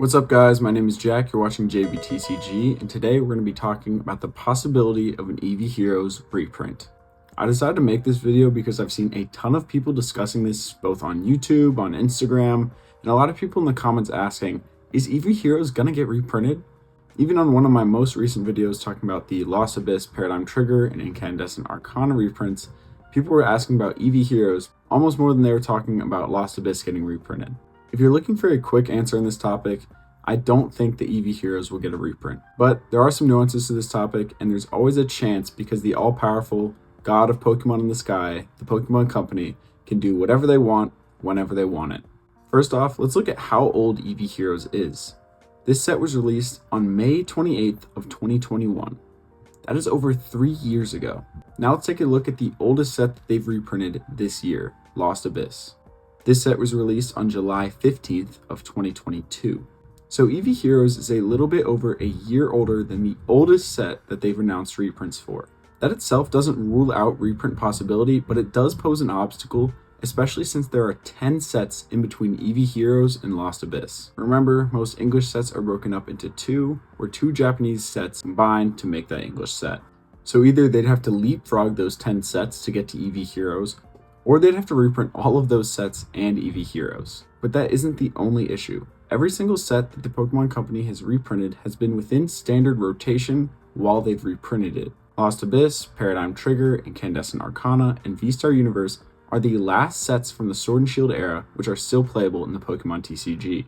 What's up guys, my name is Jack, you're watching JBTCG, and today we're going to be talking about the possibility of an Eevee Heroes reprint. I decided to make this video because I've seen a ton of people discussing this both on YouTube, on Instagram, and a lot of people in the comments asking, is Eevee Heroes going to get reprinted? Even on one of my most recent videos talking about the Lost Abyss, Paradigm Trigger, and Incandescent Arcana reprints, people were asking about Eevee Heroes almost more than they were talking about Lost Abyss getting reprinted. If you're looking for a quick answer on this topic, I don't think the Eevee Heroes will get a reprint. But there are some nuances to this topic, and there's always a chance because the all-powerful god of Pokemon in the sky, the Pokemon Company, can do whatever they want, whenever they want it. First off, let's look at how old Eevee Heroes is. This set was released on May 28th of 2021. That is over 3 years ago. Now let's take a look at the oldest set that they've reprinted this year, Lost Abyss. This set was released on July 15th of 2022. So Eevee Heroes is a little bit over a year older than the oldest set that they've announced reprints for. That itself doesn't rule out reprint possibility, but it does pose an obstacle, especially since there are 10 sets in between Eevee Heroes and Lost Abyss. Remember, most English sets are broken up into two Japanese sets combined to make that English set. So either they'd have to leapfrog those 10 sets to get to Eevee Heroes, or they'd have to reprint all of those sets and Eevee Heroes. But that isn't the only issue. Every single set that the Pokemon Company has reprinted has been within standard rotation while they've reprinted it. Lost Abyss, Paradigm Trigger, Incandescent Arcana, and V-Star Universe are the last sets from the Sword and Shield era which are still playable in the Pokemon TCG.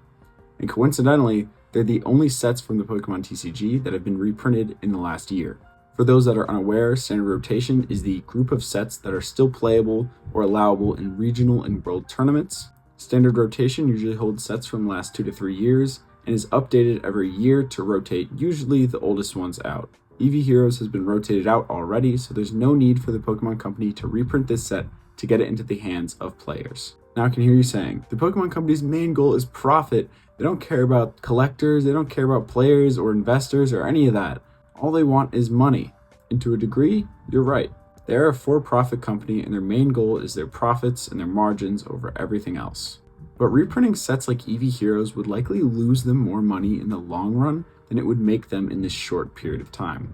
And coincidentally, they're the only sets from the Pokemon TCG that have been reprinted in the last year. For those that are unaware, standard rotation is the group of sets that are still playable or allowable in regional and world tournaments. Standard rotation usually holds sets from the last 2 to 3 years and is updated every year to rotate usually the oldest ones out. Eevee Heroes has been rotated out already, so there's no need for the Pokemon Company to reprint this set to get it into the hands of players. Now I can hear you saying, the Pokemon Company's main goal is profit. They don't care about collectors, they don't care about players or investors or any of that. All they want is money. And to a degree, you're right. They are a for-profit company and their main goal is their profits and their margins over everything else. But reprinting sets like Eevee Heroes would likely lose them more money in the long run than it would make them in this short period of time.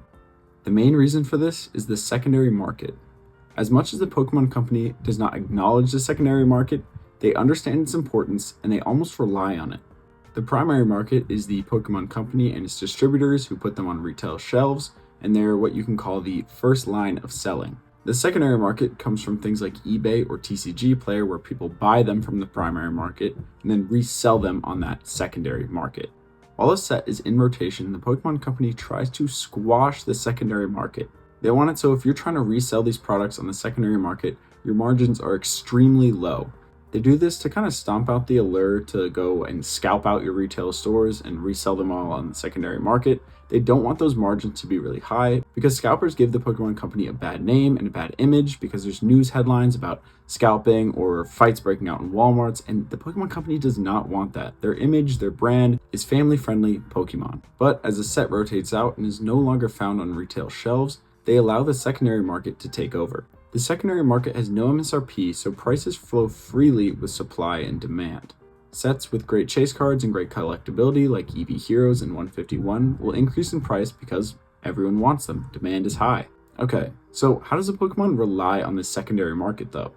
The main reason for this is the secondary market. As much as the Pokemon Company does not acknowledge the secondary market, they understand its importance and they almost rely on it. The primary market is the Pokemon Company and its distributors who put them on retail shelves, and they're what you can call the first line of selling. The secondary market comes from things like eBay or TCG Player, where people buy them from the primary market and then resell them on that secondary market. While a set is in rotation, the Pokemon Company tries to squash the secondary market. They want it so if you're trying to resell these products on the secondary market, your margins are extremely low. They do this to kind of stomp out the allure to go and scalp out your retail stores and resell them all on the secondary market. They don't want those margins to be really high because scalpers give the Pokemon Company a bad name and a bad image because there's news headlines about scalping or fights breaking out in Walmarts, and the Pokemon Company does not want that. Their image, their brand is family-friendly Pokemon. But as a set rotates out and is no longer found on retail shelves, they allow the secondary market to take over. The secondary market has no MSRP, so prices flow freely with supply and demand. Sets with great chase cards and great collectability like Eevee Heroes and 151 will increase in price because everyone wants them. Demand is high. Okay, so how does a Pokemon rely on this secondary market though?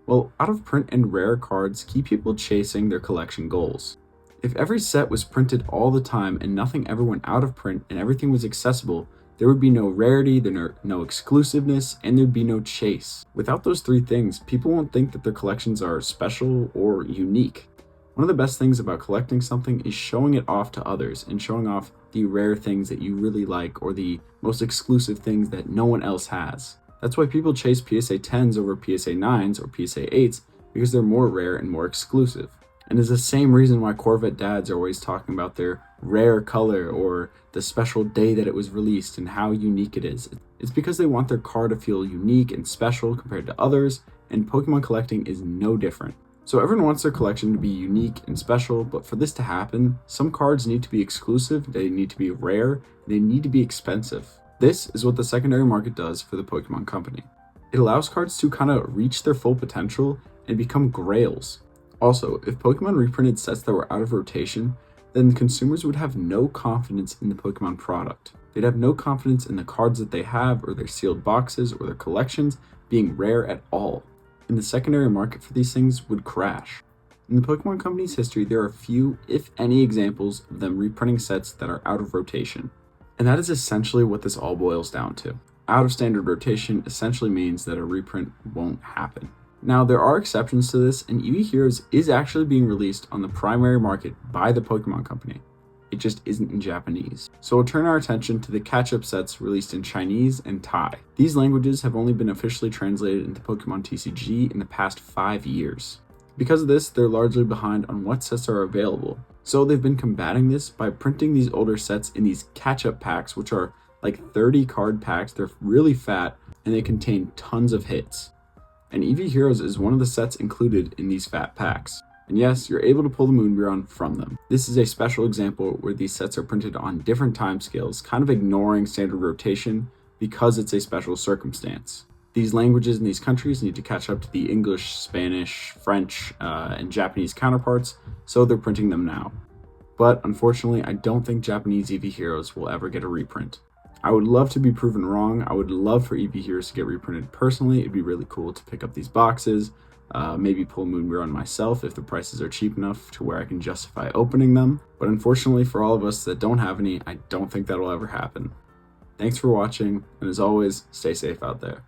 Well, out of print and rare cards keep people chasing their collection goals. If every set was printed all the time and nothing ever went out of print and everything was accessible, there would be no rarity, no exclusiveness, and there'd be no chase. Without those three things, people won't think that their collections are special or unique. One of the best things about collecting something is showing it off to others and showing off the rare things that you really like or the most exclusive things that no one else has. That's why people chase PSA 10s over PSA 9s or PSA 8s because they're more rare and more exclusive. And it's the same reason why Corvette dads are always talking about their rare color or the special day that it was released and how unique it is. It's because they want their car to feel unique and special compared to others, and Pokemon collecting is no different. So everyone wants their collection to be unique and special, but for this to happen, some cards need to be exclusive, they need to be rare, they need to be expensive. This is what the secondary market does for the Pokemon Company. It allows cards to kind of reach their full potential and become grails. Also, if Pokemon reprinted sets that were out of rotation, then consumers would have no confidence in the Pokemon product. They'd have no confidence in the cards that they have, or their sealed boxes, or their collections being rare at all. And the secondary market for these things would crash. In the Pokemon Company's history, there are few, if any, examples of them reprinting sets that are out of rotation. And that is essentially what this all boils down to. Out of standard rotation essentially means that a reprint won't happen. Now, there are exceptions to this, and Eevee Heroes is actually being released on the primary market by the Pokemon Company. It just isn't in Japanese. So we'll turn our attention to the catch-up sets released in Chinese and Thai. These languages have only been officially translated into Pokemon TCG in the past 5 years. Because of this, they're largely behind on what sets are available. So they've been combating this by printing these older sets in these catch-up packs, which are like 30 card packs. They're really fat and they contain tons of hits. And Eevee Heroes is one of the sets included in these fat packs. And yes, you're able to pull the Moonbiron from them. This is a special example where these sets are printed on different timescales, kind of ignoring standard rotation because it's a special circumstance. These languages in these countries need to catch up to the English, Spanish, French, and Japanese counterparts, so they're printing them now. But unfortunately, I don't think Japanese Eevee Heroes will ever get a reprint. I would love to be proven wrong. I would love for Eevee Heroes to get reprinted personally. It'd be really cool to pick up these boxes, maybe pull Moonbiron myself if the prices are cheap enough to where I can justify opening them. But unfortunately for all of us that don't have any, I don't think that'll ever happen. Thanks for watching, and as always, stay safe out there.